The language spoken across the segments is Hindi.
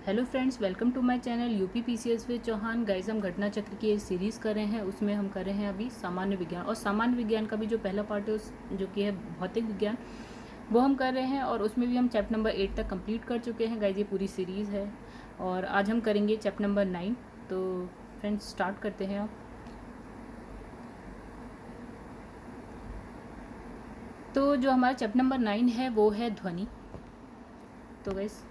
Hello friends, welcome to my channel UP PCS with Chauhan. Guys, हम घटना चक्र की एक सीरीज़ कर रहे हैं। उसमें हम कर रहे हैं अभी सामान्य विज्ञान, और सामान्य विज्ञान का भी जो पहला पार्ट है उस जो कि है भौतिक विज्ञान, वो हम कर रहे हैं। और उसमें भी हम चैप्टर नंबर 8 तक कंप्लीट कर चुके हैं। गाइस, ये पूरी सीरीज़ है और आज हम करेंगे चैप्टर नंबर 9। तो फ्रेंड्स, स्टार्ट करते हैं। आप तो जो हमारा चैप्टर नंबर 9 है वो है ध्वनि। तो गाइस,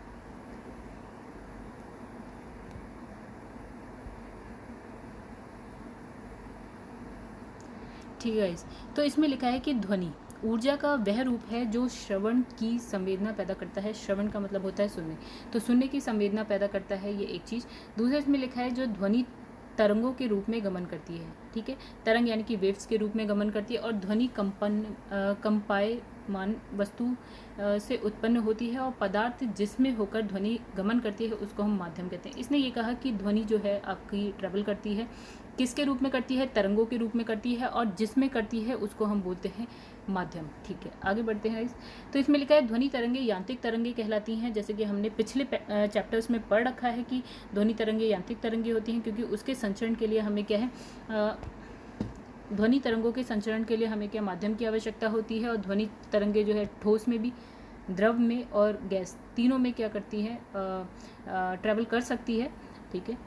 ठीक है गाइस, तो इसमें लिखा है कि ध्वनि ऊर्जा का वह रूप है जो श्रवण की संवेदना पैदा करता है। श्रवण का मतलब होता है सुनने, तो सुनने की संवेदना पैदा करता है, ये एक चीज़। दूसरा इसमें लिखा है जो ध्वनि तरंगों के रूप में गमन करती है। ठीक है, तरंग यानी कि वेव्स के रूप में गमन करती है। और ध्वनि कंपायमान वस्तु से उत्पन्न होती है, और पदार्थ जिसमें होकर ध्वनि गमन करती है उसको हम माध्यम कहते हैं। इसने ये कहा कि ध्वनि जो है आपकी ट्रेवल करती है, किसके रूप में करती है? तरंगों के रूप में करती है, और जिसमें करती है उसको हम बोलते हैं माध्यम। ठीक है, आगे बढ़ते हैं। तो इसमें लिखा है ध्वनि तरंगे यांत्रिक तरंगे कहलाती हैं। जैसे कि हमने पिछले चैप्टर्स में पढ़ रखा है कि ध्वनि तरंगे यांत्रिक तरंगे होती हैं, क्योंकि उसके संचरण के लिए हमें क्या है, ध्वनि तरंगों के संचरण के लिए हमें क्या माध्यम की आवश्यकता होती है। और ध्वनि तरंगे जो है ठोस में भी, द्रव में और गैस तीनों में क्या करती है, ट्रैवल कर सकती है। ठीक है,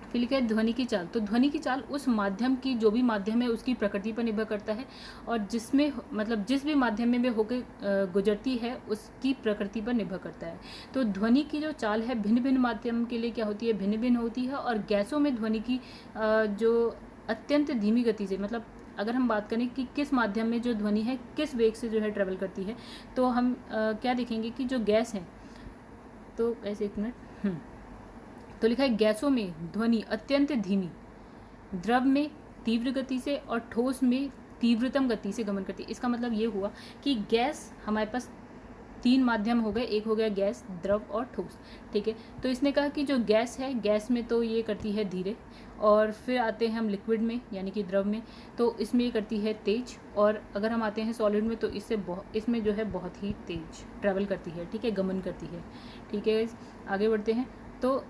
फिर लिखा है ध्वनि की चाल। तो ध्वनि की चाल उस माध्यम की, जो भी माध्यम है उसकी प्रकृति पर निर्भर करता है, और जिसमें मतलब जिस भी माध्यम में होकर गुजरती है उसकी प्रकृति पर निर्भर करता है। तो ध्वनि की जो चाल है भिन्न भिन्न माध्यम के लिए क्या होती है, भिन्न भिन्न होती है। और गैसों में ध्वनि की जो अत्यंत धीमी गति से, मतलब अगर हम बात करें कि किस माध्यम में जो ध्वनि है किस वेग से जो है ट्रेवल करती है, तो हम क्या देखेंगे कि जो गैस है, तो ऐसे एक मिनट, तो लिखा है गैसों में ध्वनि अत्यंत धीमी, द्रव में तीव्र गति से, और ठोस में तीव्रतम गति से गमन करती है। इसका मतलब ये हुआ कि गैस हमारे पास तीन माध्यम हो गए, एक हो गया गैस, द्रव और ठोस। ठीक है, तो इसने कहा कि जो गैस है, गैस में तो ये करती है धीरे, और फिर आते हैं हम लिक्विड में यानी कि द्रव में, तो इसमें ये करती है तेज। और अगर हम आते हैं सॉलिड में, तो इसमें जो है बहुत ही तेज ट्रैवल करती है। ठीक है, गमन करती है। ठीक है, आगे बढ़ते हैं। तो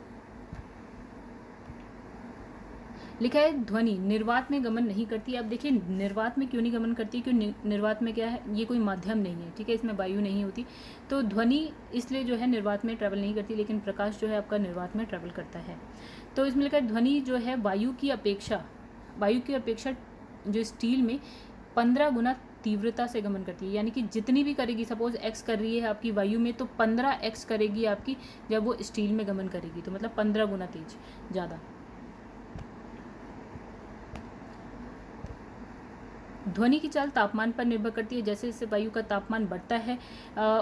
लिखा है ध्वनि निर्वात में गमन नहीं करती। अब देखिए निर्वात में क्यों नहीं गमन करती, क्यों निर्वात में क्या है, ये कोई माध्यम नहीं है। ठीक है, इसमें वायु नहीं होती, तो ध्वनि इसलिए जो है निर्वात में ट्रैवल नहीं करती, लेकिन प्रकाश जो है आपका निर्वात में ट्रैवल करता है। तो इसमें लिखा है ध्वनि जो है वायु की अपेक्षा जो स्टील में 15 गुना तीव्रता से गमन करती है। यानी कि जितनी भी करेगी, सपोज x कर रही है आपकी वायु में, तो 15x करेगी आपकी जब वो स्टील में गमन करेगी, तो मतलब 15 गुना तेज, ज़्यादा। ध्वनि की चाल तापमान पर निर्भर करती है। जैसे जैसे वायु का तापमान बढ़ता है,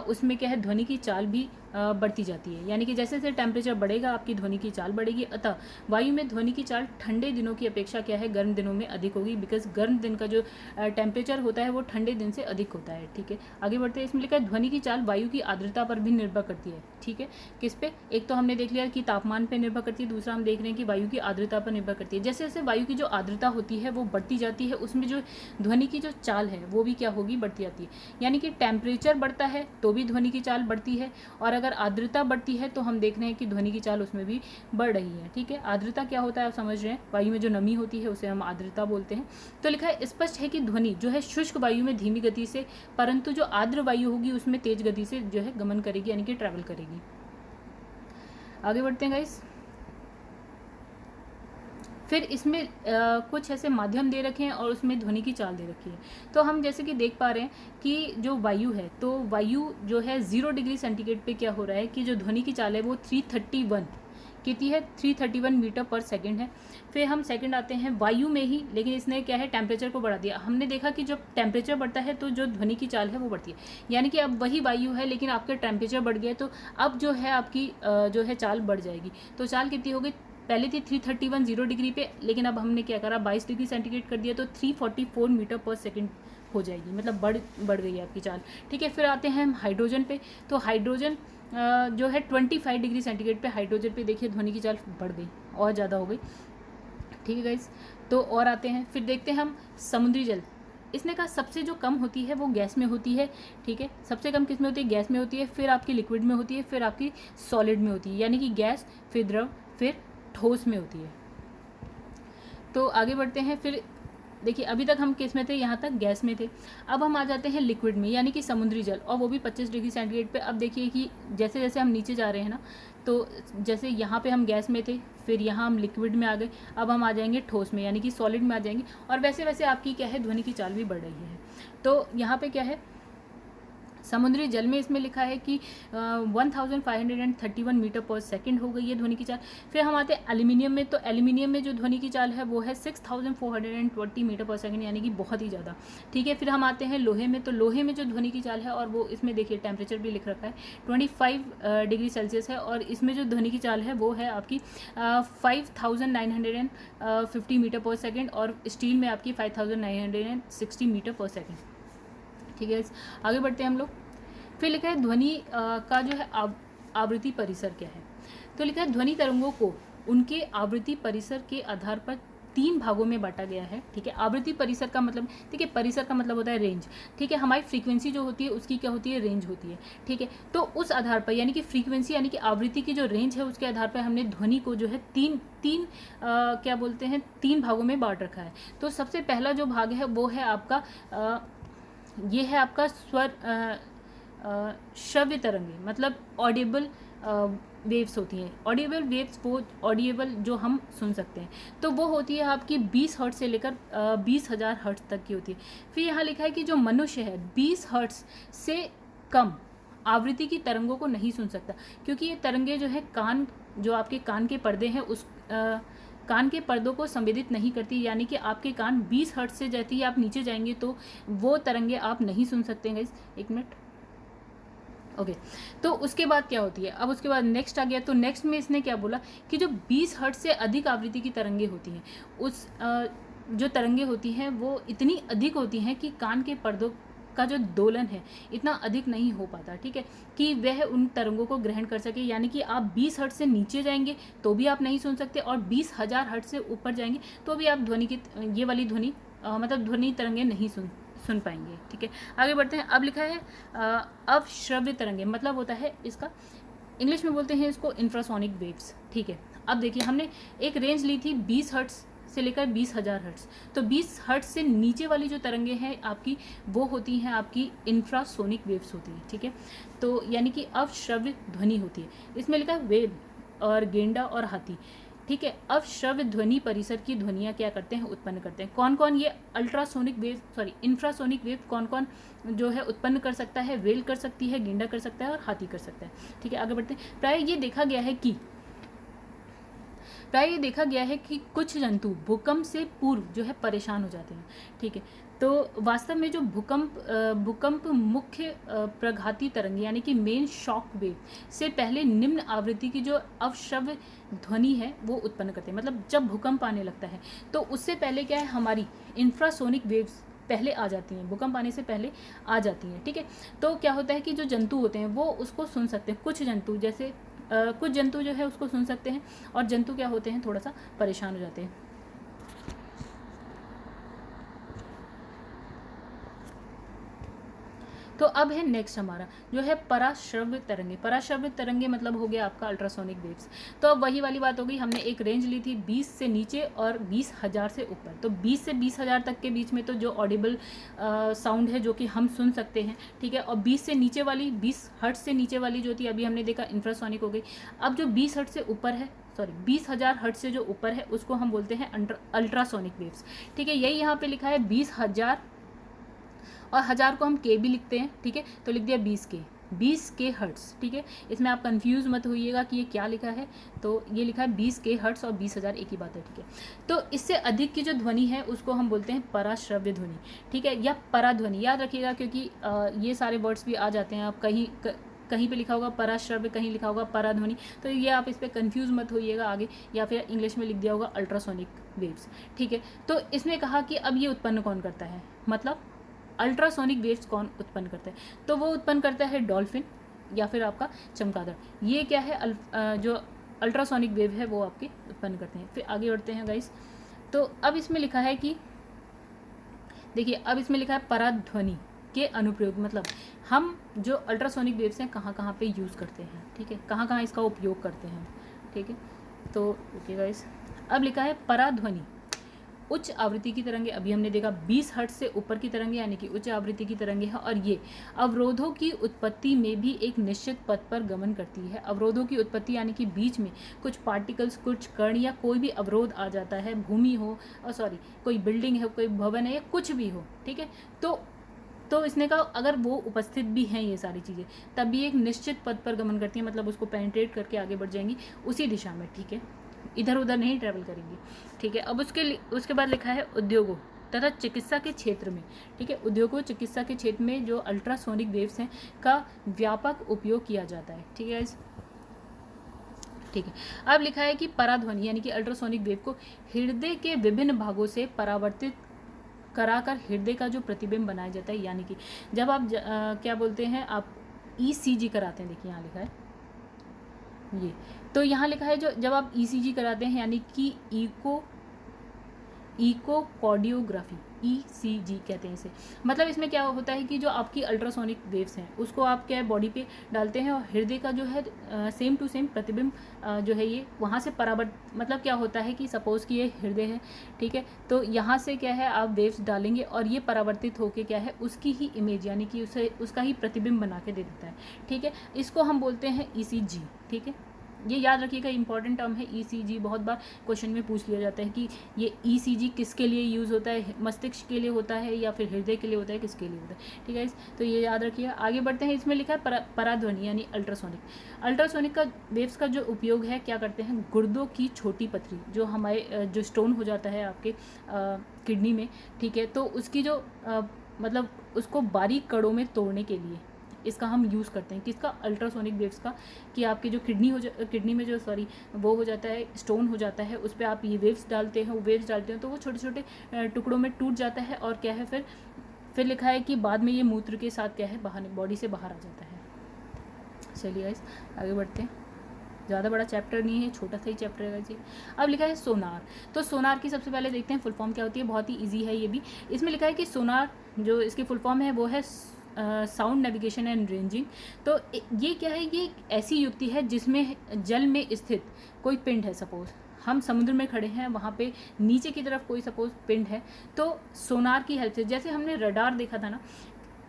उसमें क्या है, ध्वनि की चाल भी बढ़ती जाती है। यानी कि जैसे जैसे टेम्परेचर बढ़ेगा आपकी ध्वनि की चाल बढ़ेगी। अतः वायु में ध्वनि की चाल ठंडे दिनों की अपेक्षा क्या है, गर्म दिनों में अधिक होगी, बिकॉज गर्म दिन का जो टेम्परेचर होता है वो ठंडे दिन से अधिक होता है। ठीक है, आगे बढ़ते हैं। इसमें लिखा है ध्वनि की चाल वायु की आर्द्रता पर भी निर्भर करती है। ठीक है, किस पे, एक तो हमने देख लिया कि तापमान पर निर्भर करती है, दूसरा हम देख रहे हैं कि वायु की आर्द्रता पर निर्भर करती है। जैसे जैसे वायु की जो आर्द्रता होती है वो बढ़ती जाती है, उसमें जो ध्वनि की जो चाल है वो भी क्या होगी, बढ़ती जाती है। यानी कि टेम्परेचर बढ़ता है तो भी ध्वनि की चाल बढ़ती है, और अगर आर्द्रता बढ़ती है तो हम देख रहे हैं कि ध्वनि की चाल उसमें भी बढ़ रही है। ठीक है, आर्द्रता क्या होता है आप समझ रहे हैं, वायु में जो नमी होती है उसे हम आर्द्रता बोलते हैं। तो लिखा है स्पष्ट है कि ध्वनि जो है शुष्क वायु में धीमी गति से, परंतु जो आर्द्र वायु होगी उसमें तेज गति से जो है गमन करेगी, यानी कि ट्रैवल करेगी। आगे बढ़ते हैं गाइस। फिर इसमें कुछ ऐसे माध्यम दे रखे हैं और उसमें ध्वनि की चाल दे रखी है। तो हम जैसे कि देख पा रहे हैं कि जो वायु है, तो वायु जो है 0 डिग्री सेंटीग्रेड पे क्या हो रहा है कि जो ध्वनि की चाल है वो 331 कितनी है, 331 मीटर पर सेकंड है। फिर हम सेकंड आते हैं वायु में ही, लेकिन इसने क्या है, टेम्परेचर को बढ़ा दिया। हमने देखा कि जब टेम्परेचर बढ़ता है तो जो ध्वनि की चाल है वो बढ़ती है। यानी कि अब वही वायु है लेकिन आपका टेम्परेचर बढ़ गया, तो अब जो है आपकी जो है चाल बढ़ जाएगी। तो चाल कितनी होगी, पहले थी 331 0 डिग्री पे, लेकिन अब हमने क्या करा, 22 डिग्री सेंटीग्रेड कर दिया, तो 344 मीटर पर सेकंड हो जाएगी, मतलब बढ़ गई है आपकी चाल। ठीक है, फिर आते हैं हम हाइड्रोजन पे। तो हाइड्रोजन जो है 25 डिग्री सेंटीग्रेड पे, हाइड्रोजन पे देखिए ध्वनि की चाल बढ़ गई और ज़्यादा हो गई। ठीक है गाइस, तो और आते हैं, फिर देखते हैं हम समुद्री जल। इसने कहा सबसे जो कम होती है वो गैस में होती है, ठीक है, सबसे कम किस में होती है, गैस में होती है, फिर आपकी लिक्विड में होती है, फिर आपकी सॉलिड में होती है, यानी कि गैस, फिर द्रव, फिर ठोस में होती है। तो आगे बढ़ते हैं। फिर देखिए अभी तक हम किस में थे, यहाँ तक गैस में थे। अब हम आ जाते हैं लिक्विड में, यानी कि समुद्री जल, और वो भी 25 डिग्री सेंटीग्रेड पे। अब देखिए कि जैसे जैसे हम नीचे जा रहे हैं ना, तो जैसे यहाँ पे हम गैस में थे, फिर यहाँ हम लिक्विड में आ गए, अब हम आ जाएंगे ठोस में, यानी कि सॉलिड में आ जाएंगे, और वैसे वैसे आपकी क्या है, ध्वनि की चाल भी बढ़ रही है। तो यहाँ पे क्या है, समुद्री जल में इसमें लिखा है कि 1531 मीटर पर सेकंड हो गई है ध्वनि की चाल। फिर हम आते हैं एल्यूमिनियम में, तो एल्यूमिनियम में जो ध्वनि की चाल है वो है 6420 मीटर पर सेकंड, यानी कि बहुत ही ज़्यादा, ठीक है। फिर हम आते हैं लोहे में, तो लोहे में जो ध्वनि की चाल है, और वो इसमें देखिए टेम्परेचर भी लिख रखा है 25 डिग्री सेल्सियस है, और इसमें जो ध्वनि की चाल है वो है आपकी 5950 मीटर पर सेकेंड, और स्टील में आपकी 5960 मीटर पर सेकेंड, ठीक है। आगे बढ़ते हैं हम लोग। फिर लिखा है ध्वनि का जो है आवृत्ति परिसर क्या है। तो लिखा है ध्वनि तरंगों को उनके आवृत्ति परिसर के आधार पर 3 भागों में बांटा गया है, ठीक है। आवृत्ति परिसर का मतलब, ठीक है, परिसर का मतलब होता है रेंज, ठीक है। हमारी फ्रीक्वेंसी जो होती है उसकी क्या होती है, रेंज होती है, ठीक है। तो उस आधार पर, यानी कि फ्रीक्वेंसी यानी कि आवृत्ति की जो रेंज है उसके आधार पर हमने ध्वनि को जो है क्या बोलते हैं, 3 भागों में बांट रखा है। तो सबसे पहला जो भाग है वो है आपका ये है आपका स्वर श्रव्य तरंगे, मतलब ऑडिबल वेव्स होती हैं। ऑडिबल वेव्स वो ऑडिबल जो हम सुन सकते हैं, तो वो होती है आपकी 20 हर्ट्ज से लेकर 20,000 हर्ट्ज तक की होती है। फिर यहाँ लिखा है कि जो मनुष्य है 20 हर्ट्ज से कम आवृत्ति की तरंगों को नहीं सुन सकता, क्योंकि ये तरंगे जो है कान, जो आपके कान के पर्दे हैं उस कान के पर्दों को संवेदित नहीं करती, यानी कि आपके कान 20 हर्ट्ज से जैसे ही आप नीचे जाएंगे तो वो तरंगे आप नहीं सुन सकते हैं। एक मिनट, ओके। तो उसके बाद क्या होती है, अब उसके बाद नेक्स्ट आ गया। तो नेक्स्ट में इसने क्या बोला कि जो 20 हर्ट्ज से अधिक आवृत्ति की तरंगे होती हैं, उस जो तरंगे होती हैं वो इतनी अधिक होती हैं कि कान के पर्दों का जो दोलन है इतना अधिक नहीं हो पाता, ठीक है, कि वह उन तरंगों को ग्रहण कर सके। यानी कि आप 20 हर्ट्ज से नीचे जाएंगे तो भी आप नहीं सुन सकते, और 20,000 हर्ट्ज से ऊपर जाएंगे तो भी आप ध्वनि की ये वाली ध्वनि मतलब ध्वनि तरंगे नहीं सुन पाएंगे, ठीक है। आगे बढ़ते हैं। अब लिखा है अवश्रव्य तरंगे, मतलब होता है इसका, इंग्लिश में बोलते हैं इसको इंफ्रासोनिक वेव्स, ठीक है। अब देखिए हमने एक रेंज ली थी 20 हर्ट्ज से लेकर 20,000 हर्ट्ज, तो 20 हर्ट्ज से नीचे वाली जो तरंगे हैं आपकी वो होती हैं आपकी इंफ्रासोनिक वेव्स होती हैं, ठीक है। तो यानी कि अवश्रव्य ध्वनि होती है। इसमें लिखा है वेल और गेंडा और हाथी, ठीक है। अवश्रव्य ध्वनि परिसर की ध्वनियाँ क्या करते हैं, उत्पन्न करते हैं। कौन कौन ये इंफ्रासोनिक वेव कौन कौन जो है उत्पन्न कर सकता है, वेल कर सकती है, गेंडा कर सकता है और हाथी कर सकता है, ठीक है। आगे बढ़ते हैं। प्राय ये देखा गया है कि कुछ जंतु भूकंप से पूर्व जो है परेशान हो जाते हैं, ठीक है। तो वास्तव में जो भूकंप मुख्य प्रघाती तरंग यानी कि मेन शॉक वेव से पहले निम्न आवृत्ति की जो अवश्रव्य ध्वनि है वो उत्पन्न करते हैं। मतलब जब भूकंप आने लगता है तो उससे पहले क्या है, हमारी इंफ्रासोनिक वेव्स पहले आ जाती हैं, भूकंप आने से पहले आ जाती हैं, ठीक है। तो क्या होता है कि जो जंतु होते हैं वो उसको सुन सकते हैं। कुछ जंतु जैसे कुछ जंतु जो है उसको सुन सकते हैं, और जंतु क्या होते हैं, थोड़ा सा परेशान हो जाते हैं। तो अब है नेक्स्ट हमारा जो है पराश्रव्य तरंगे। पराश्रव्य तरंगे मतलब हो गया आपका अल्ट्रासोनिक वेव्स। तो अब वही वाली बात हो गई, हमने एक रेंज ली थी 20 से नीचे और 20,000 से ऊपर। तो 20 से 20,000 तक के बीच में तो जो ऑडिबल साउंड है जो कि हम सुन सकते हैं, ठीक है। और 20 से नीचे वाली, 20 हर्ट्ज से नीचे वाली जो थी अभी हमने देखा इंफ्रासोनिक हो गई। अब जो 20 हर्ट्ज से ऊपर है, 20,000 हर्ट्ज से जो ऊपर है उसको हम बोलते हैं अल्ट्रासोनिक वेव्स, ठीक है। यही यहाँ पे लिखा है 20,000 और 1000 को हम के भी लिखते हैं, ठीक है। तो लिख दिया 20 के हर्ट्ज, ठीक है। इसमें आप कंफ्यूज मत होइएगा कि ये क्या लिखा है। तो ये लिखा है 20 के हर्ट्ज और 20,000 एक ही बात है, ठीक है। तो इससे अधिक की जो ध्वनि है उसको हम बोलते हैं पराश्रव्य ध्वनि, ठीक है, या पराध्वनि। याद रखिएगा क्योंकि ये सारे वर्ड्स भी आ जाते हैं। आप कहीं पे लिखा होगा पराश्रव्य, कहीं लिखा होगा पराध्वनि, तो ये आप इस पर कंफ्यूज मत होइएगा आगे। या फिर इंग्लिश में लिख दिया होगा अल्ट्रासोनिक वेव्स, ठीक है। तो इसमें कहा कि अब ये उत्पन्न कौन करता है, मतलब अल्ट्रासोनिक वेव्स कौन उत्पन्न करता है, तो वो उत्पन्न करता है डॉल्फिन या फिर आपका चमगादड़। ये क्या है, जो अल्ट्रासोनिक वेव है वो आपके उत्पन्न करते हैं। फिर आगे बढ़ते हैं गाइस। तो अब इसमें लिखा है कि देखिए अब इसमें लिखा है पराध्वनि के अनुप्रयोग, मतलब हम जो अल्ट्रासोनिक वेव्स हैं कहाँ कहाँ पे यूज़ करते हैं, ठीक है, कहाँ कहाँ इसका उपयोग करते हैं, ठीक है। तो ओके गाइस, अब लिखा है पराध्वनि उच्च आवृत्ति की तरंगे, अभी हमने देखा 20 हर्ट्ज से ऊपर की तरंगे यानी कि उच्च आवृत्ति की तरंगे है, और ये अवरोधों की उत्पत्ति में भी एक निश्चित पथ पर गमन करती है। अवरोधों की उत्पत्ति यानी कि बीच में कुछ पार्टिकल्स, कुछ कण या कोई भी अवरोध आ जाता है, भूमि हो कोई बिल्डिंग है, कोई भवन है या कुछ भी हो, ठीक है। तो इसने कहा अगर वो उपस्थित भी हैं ये सारी चीज़ें, तब भी एक निश्चित पथ पर गमन करती है, मतलब उसको पेनिट्रेट करके आगे बढ़ जाएंगी उसी दिशा में, ठीक है, इधर उधर नहीं ट्रैवल करेंगी, ठीक है। अब उसके बाद लिखा है उद्योगों तथा चिकित्सा के क्षेत्र में, ठीक है, उद्योगों चिकित्सा के क्षेत्र में जो अल्ट्रासोनिक वेव्स हैं का व्यापक उपयोग किया जाता है, ठीक है, ठीक है। अब लिखा है कि पराध्वनि यानी कि अल्ट्रासोनिक वेव को हृदय के विभिन्न भागों से परावर्तित कराकर हृदय का जो प्रतिबिंब बनाया जाता है, यानी कि जब आप क्या बोलते हैं, आप ECG कराते हैं, देखिए यहाँ लिखा है ये, तो यहाँ लिखा है जो जब आप ECG कराते हैं यानी कि इकोकार्डियोग्राफी, ECG कहते हैं इसे, मतलब इसमें क्या होता है कि जो आपकी अल्ट्रासोनिक वेव्स हैं उसको आप क्या है बॉडी पे डालते हैं और हृदय का जो है सेम टू सेम प्रतिबिंब जो है ये वहाँ से मतलब क्या होता है कि सपोज़ कि ये हृदय है, ठीक है, तो यहाँ से क्या है आप वेव्स डालेंगे और ये परावर्तित होकर क्या है उसकी ही इमेज यानी कि उसका ही प्रतिबिंब बना के दे देता है, ठीक है। इसको हम बोलते हैं ECG, ठीक है, ये याद रखिएगा, इंपॉर्टेंट टर्म है ECG, बहुत बार क्वेश्चन में पूछ लिया जाता है कि ये ECG किसके लिए यूज़ होता है, मस्तिष्क के लिए होता है या फिर हृदय के लिए होता है, किसके लिए होता है, ठीक है। तो ये याद रखिएगा। आगे बढ़ते हैं, इसमें लिखा है पराध्वनि यानी अल्ट्रासोनिक का वेव्स का जो उपयोग है, क्या करते हैं, गुर्दों की छोटी पथरी जो हमारे जो स्टोन हो जाता है आपके किडनी में, ठीक है, तो उसकी जो मतलब उसको बारीक कणों में तोड़ने के लिए इसका हम यूज़ करते हैं, किसका, अल्ट्रासोनिक वेव्स का, कि आपकी जो किडनी में जो वो हो जाता है, स्टोन हो जाता है, उस पर आप ये वेव्स डालते हैं, तो वो छोटे छोटे टुकड़ों में टूट जाता है और क्या है फिर लिखा है कि बाद में ये मूत्र के साथ क्या है बाहर बॉडी से बाहर आ जाता है। चलिए गाइस आगे बढ़ते हैं, ज़्यादा बड़ा चैप्टर नहीं है, छोटा सा ही चैप्टर है जी। अब लिखा है सोनार, तो सोनार की सबसे पहले देखते हैं फुल फॉर्म क्या होती है, बहुत ही ईजी है ये भी। इसमें लिखा है कि सोनार जो इसकी फुल फॉर्म है वो है साउंड नेविगेशन एंड रेंजिंग। तो ये क्या है, ये ऐसी युक्ति है जिसमें जल में स्थित कोई पिंड है, सपोज हम समुद्र में खड़े हैं, वहाँ पे नीचे की तरफ कोई सपोज पिंड है, तो सोनार की हेल्प से, जैसे हमने रडार देखा था ना,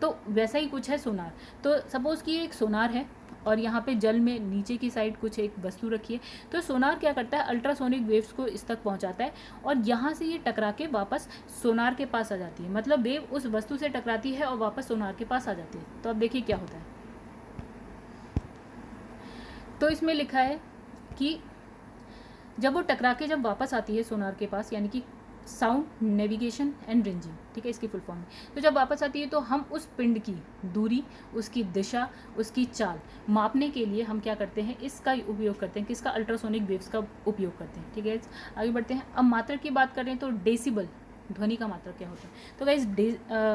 तो वैसा ही कुछ है सोनार। तो सपोज़ कि ये एक सोनार है और यहाँ पे जल में नीचे की साइड कुछ एक वस्तु रखी है, तो सोनार क्या करता है, अल्ट्रासोनिक वेव्स को इस तक पहुँचाता है और यहाँ से ये टकरा के वापस सोनार के पास आ जाती है, मतलब वेव उस वस्तु से टकराती है और वापस सोनार के पास आ जाती है। तो अब देखिए क्या होता है, तो इसमें लिखा है कि जब वो टकरा के जब वापस आती है सोनार के पास, यानी कि साउंड नेविगेशन एंड रेंजिंग, ठीक है, इसकी फुल फॉर्म है, तो जब वापस आती है तो हम उस पिंड की दूरी, उसकी दिशा, उसकी चाल मापने के लिए हम क्या करते हैं, इसका उपयोग करते हैं, किसका, अल्ट्रासोनिक वेव्स का उपयोग करते हैं, ठीक है। आगे बढ़ते हैं, अब मात्रक की बात करें तो डेसिबल, ध्वनि का मात्रक क्या होता है, तो गाइस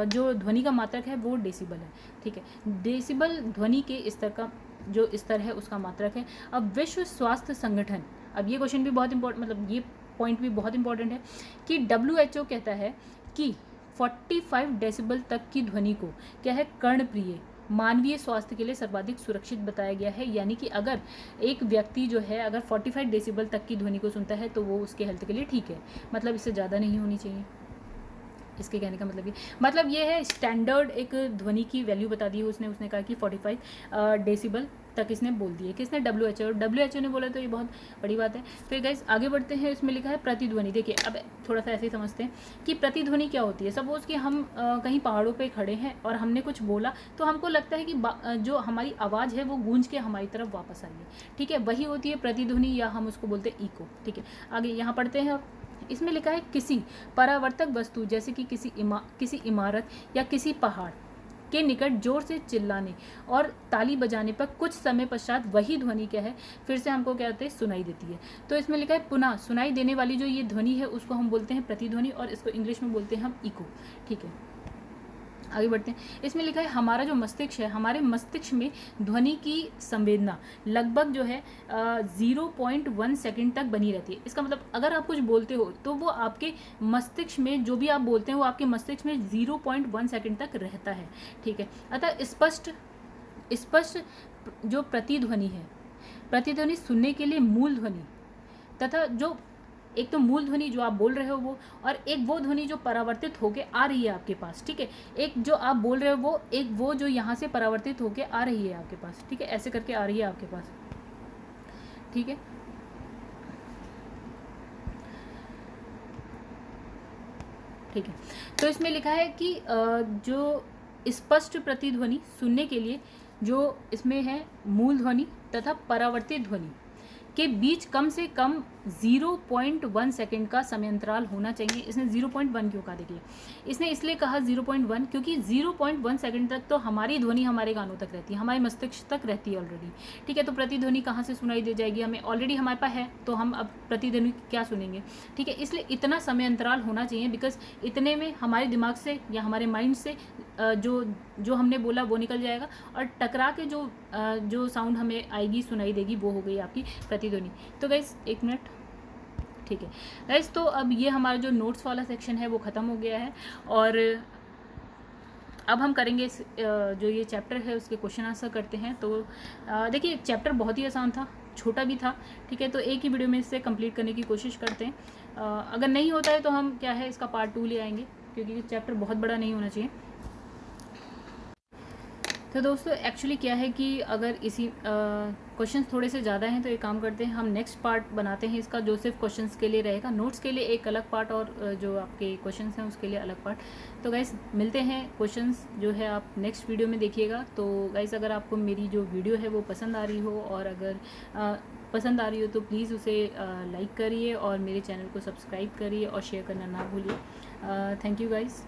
जो ध्वनि का मात्रक है वो डेसिबल है, ठीक है। डेसिबल ध्वनि के स्तर का जो स्तर है उसका मात्रक है। अब विश्व स्वास्थ्य संगठन, अब ये क्वेश्चन भी बहुत इंपॉर्टेंट, मतलब ये पॉइंट भी बहुत इंपॉर्टेंट है कि WHO कहता है कि 45 डेसिबल तक की ध्वनि को क्या है, कर्णप्रिय मानवीय स्वास्थ्य के लिए सर्वाधिक सुरक्षित बताया गया है, यानी कि अगर एक व्यक्ति जो है अगर 45 डेसिबल तक की ध्वनि को सुनता है तो वो उसके हेल्थ के लिए ठीक है, मतलब इससे ज़्यादा नहीं होनी चाहिए। इसके कहने का मतलब ये है, स्टैंडर्ड एक ध्वनि की वैल्यू बता दी है उसने कहा कि 45 डेसिबल तक इसने बोल दिए, किसने, WHO ने बोला, तो ये बहुत बड़ी बात है। फिर गाइस आगे बढ़ते हैं, इसमें लिखा है प्रतिध्वनि। देखिए अब थोड़ा सा ऐसे ही समझते हैं कि प्रतिध्वनि क्या होती है। सपोज़ कि हम कहीं पहाड़ों पे खड़े हैं और हमने कुछ बोला तो हमको लगता है कि जो हमारी आवाज़ है वो गूंज के हमारी तरफ वापस आई है, ठीक है, वही होती है प्रतिध्वनि, या हम उसको बोलते हैं इको, ठीक है। आगे यहाँ पढ़ते हैं, इसमें लिखा है किसी परावर्तक वस्तु जैसे कि किसी इमारत या किसी पहाड़ के निकट जोर से चिल्लाने और ताली बजाने पर कुछ समय पश्चात वही ध्वनि क्या है, फिर से हमको क्या होता है, सुनाई देती है। तो इसमें लिखा है पुनः सुनाई देने वाली जो ये ध्वनि है उसको हम बोलते हैं प्रतिध्वनि और इसको इंग्लिश में बोलते हैं हम इको, ठीक है। आगे बढ़ते हैं। इसमें लिखा है हमारा जो मस्तिष्क है, हमारे मस्तिष्क में ध्वनि की संवेदना लगभग जो है 0.1 सेकंड तक बनी रहती है। इसका मतलब अगर आप कुछ बोलते हो तो वो आपके मस्तिष्क में, जो भी आप बोलते हैं वो आपके मस्तिष्क में 0.1 सेकंड तक रहता है, ठीक है। अतः स्पष्ट जो प्रतिध्वनि है, प्रतिध्वनि सुनने के लिए मूल ध्वनि तथा जो एक तो मूल ध्वनि जो आप बोल रहे हो वो, और एक वो ध्वनि जो परावर्तित होके आ रही है आपके पास, ठीक है। एक जो आप बोल रहे हो वो, एक वो जो यहाँ से परावर्तित होके आ रही है आपके पास, ठीक है, ऐसे करके आ रही है आपके पास, ठीक है। ठीक है, तो इसमें लिखा है कि जो स्पष्ट प्रतिध्वनि सुनने के लिए जो इसमें है मूल ध्वनि तथा परावर्तित ध्वनि के बीच कम से कम 0.1 सेकंड का समयांतराल होना चाहिए। इसने 0.1 क्यों कहा, देखिए इसने इसलिए कहा 0.1 क्योंकि 0.1 सेकंड तक तो हमारी ध्वनि हमारे कानों तक रहती है, हमारे मस्तिष्क तक रहती है ऑलरेडी, ठीक है। तो प्रतिध्वनि कहाँ से सुनाई दे जाएगी, हमें ऑलरेडी हमारे पास है, तो हम अब प्रतिध्वनि क्या सुनेंगे, ठीक है। इसलिए इतना समय अंतराल होना चाहिए, बिकॉज इतने में हमारे दिमाग से या हमारे माइंड से जो हमने बोला वो निकल जाएगा, और टकरा के जो साउंड हमें आएगी, सुनाई देगी, वो हो गई आपकी प्रतिध्वनि। तो गाइस एक मिनट, ठीक है गाइस। तो अब ये हमारा जो नोट्स वाला सेक्शन है वो ख़त्म हो गया है, और अब हम करेंगे जो ये चैप्टर है उसके क्वेश्चन आंसर करते हैं। तो देखिए चैप्टर बहुत ही आसान था, छोटा भी था, ठीक है। तो एक ही वीडियो में इससे कंप्लीट करने की कोशिश करते हैं। अगर नहीं होता है तो हम क्या है इसका पार्ट 2 ले आएंगे, क्योंकि चैप्टर बहुत बड़ा नहीं होना चाहिए। तो दोस्तों एक्चुअली क्या है कि अगर इसी क्वेश्चंस थोड़े से ज़्यादा हैं तो एक काम करते हैं, हम नेक्स्ट पार्ट बनाते हैं इसका, जो सिर्फ क्वेश्चंस के लिए रहेगा, नोट्स के लिए एक अलग पार्ट और जो आपके क्वेश्चंस हैं उसके लिए अलग पार्ट। तो गाइस मिलते हैं, क्वेश्चंस जो है आप नेक्स्ट वीडियो में देखिएगा। तो गाइस अगर आपको मेरी जो वीडियो है वो पसंद आ रही हो, और अगर पसंद आ रही हो तो प्लीज़ उसे लाइक करिए और मेरे चैनल को सब्सक्राइब करिए और शेयर करना ना भूलिए। Thank you guys.